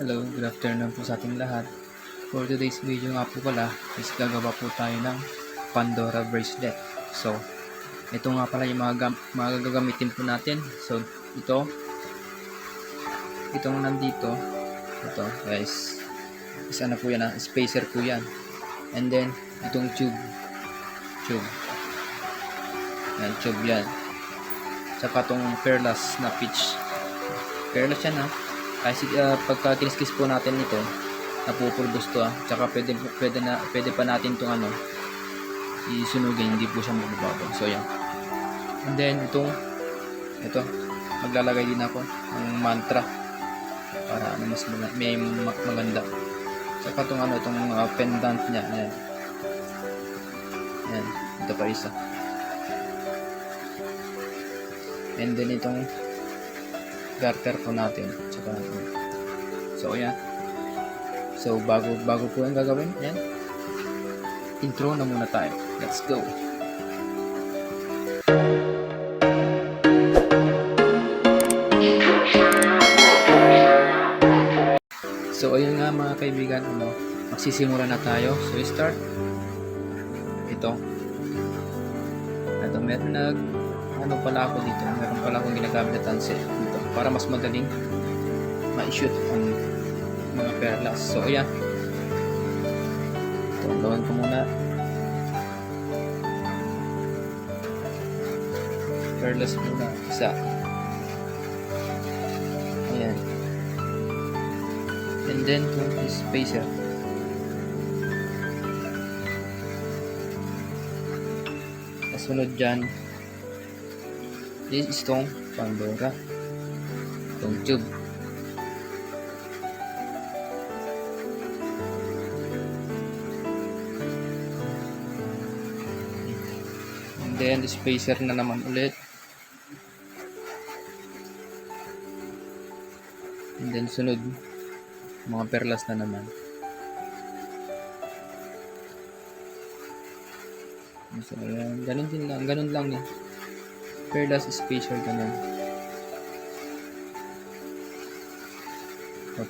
Hello, good afternoon po sa ating lahat. For today's video nga po pala is gagawa po tayo ng Pandora bracelet. So, ito nga pala yung mga gagamitin po natin. So, itong nandito, ito guys, isa na po yan, spacer po yan. And then, itong tube, tube yan. Tsaka itong perlas na pitch. Perlas yan kasi pagka kiniskis po natin ito, napupulbos to tsaka pwede pa natin itong isunugin, hindi po siya mababago. So yan. And then ito maglalagay din ako ng mantra para mas may maganda. Tsaka itong pendant niya. Ayan. Ito pa isa. And then itong garter po natin. So ayan. So bago po yung gagawin, yan. Intro na muna tayo. Let's go. So ayun nga mga kaibigan, magsisimula na tayo. So start. Ito meron pala ako dito. Meron pala akong ginagamit na tanse dito para mas madaling ma-shoot ang mga perlas. So ayan, tulungan ko muna perlas muna isa. Ayan, and then itong spacer. Kasunod dyan is itong Pandora, itong tube. And then the spacer na naman ulit. And then sunod mga perlas na naman. So ayan, ganun lang yan. Perlas spacer ganun.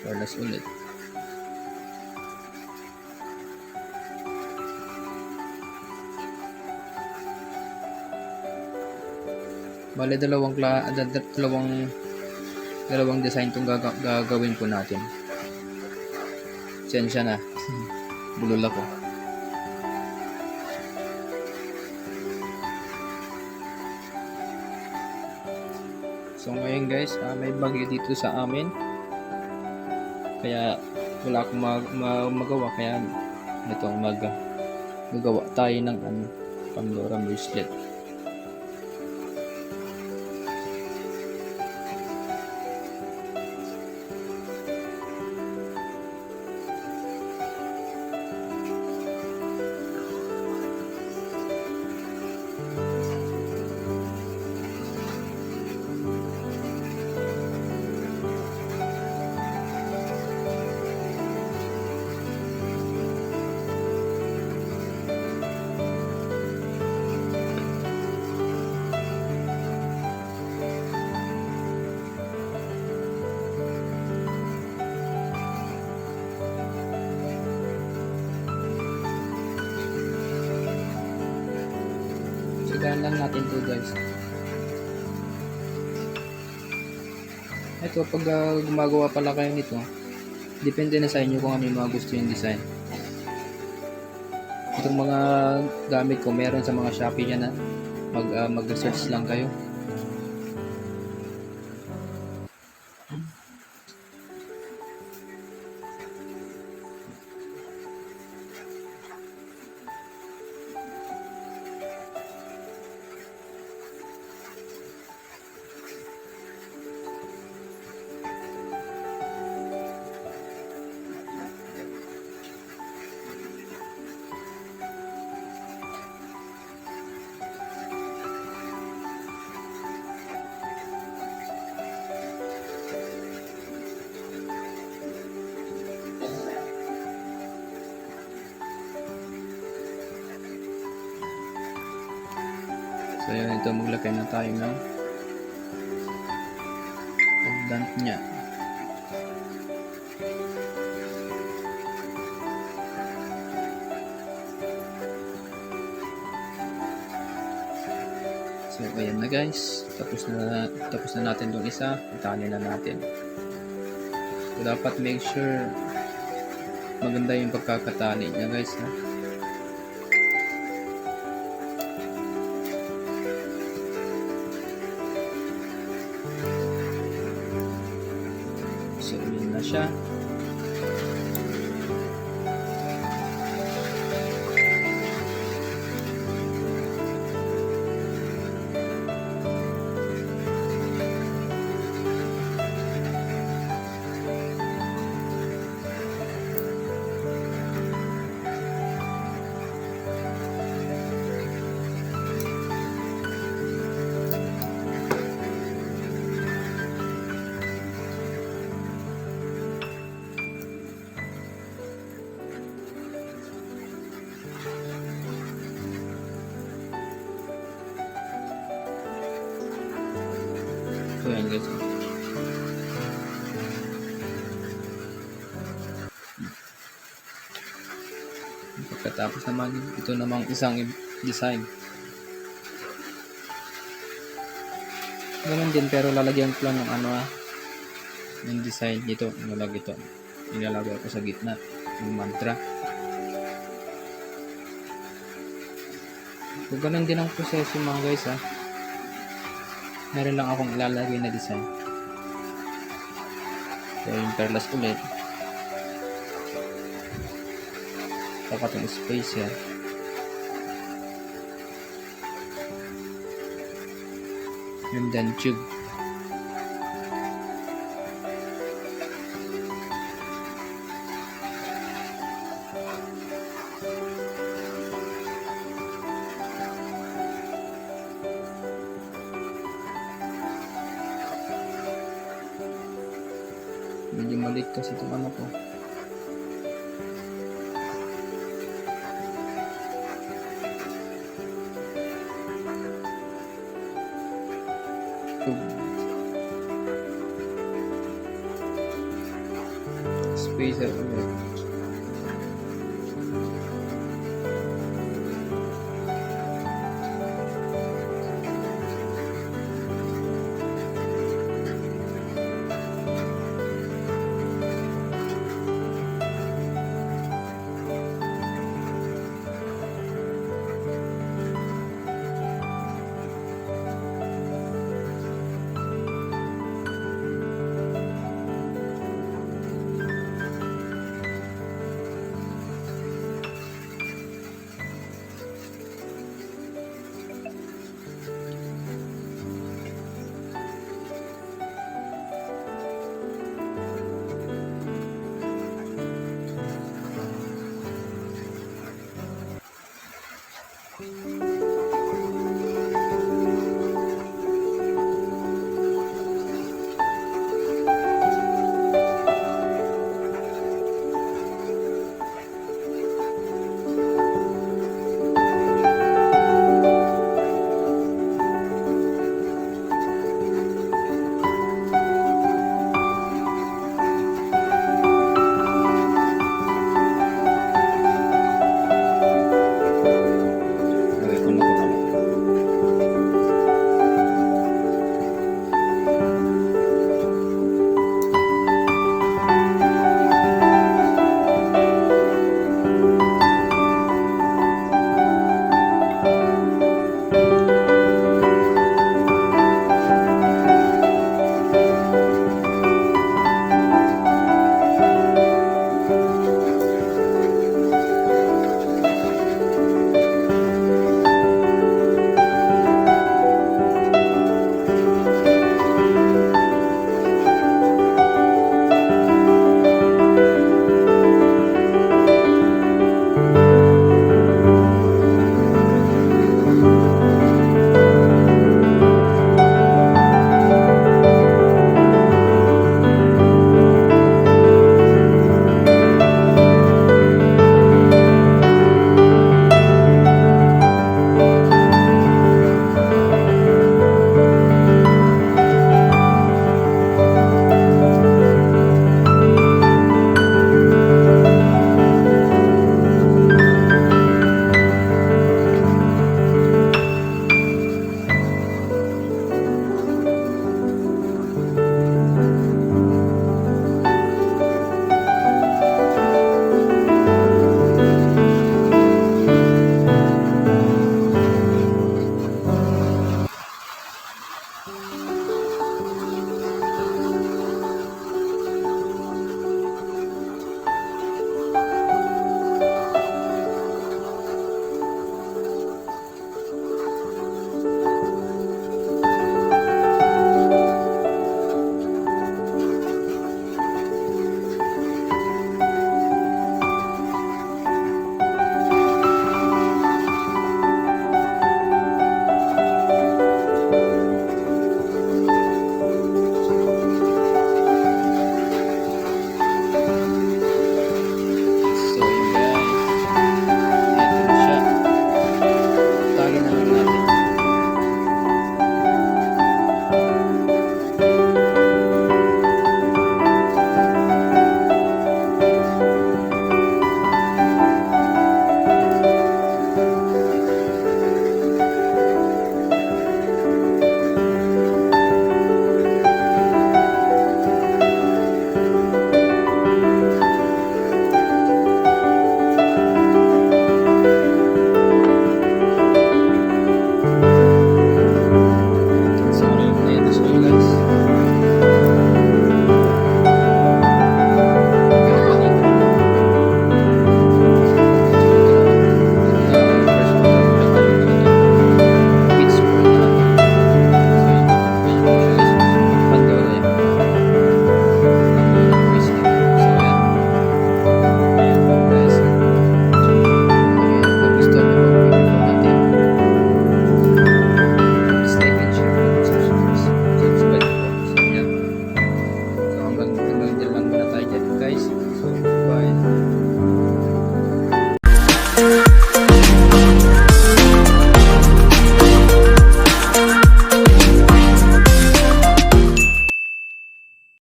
Perlas ulit. Bale dalawang design itong gagawin po natin. Sensya na. Bulol ako. So ngayon guys, may bagyo dito sa amin. Kaya wala akong magawa. Kaya ito magawa tayo ng Pandora bracelet. Sigahan lang natin to guys. Ito pag gumagawa pala kayo nito, depende na sa inyo kung ano yung mga gusto yung design. Itong mga gamit ko meron sa mga Shopee yan mag-research lang kayo. So yun, ito maglagay na tayo ng pendant niya. So, ayan na guys. Tapos na natin itong isa. Itali na natin. So, dapat make sure maganda yung pagkakatali niya guys ha. So, yun na siya. So, ayan guys. Pagkatapos naman, ito namang isang design. Ganun din pero lalagyan ko lang ng yung design dito. Ilalagay ko sa gitna yung mantra. So, ganun din ang proseso mga guys ha. Meron lang akong ilalagay na design. So, yung perlas ulit. Saka itong space yan. And then tube. Medyo maliit kasi itong ko. Spacer ulit.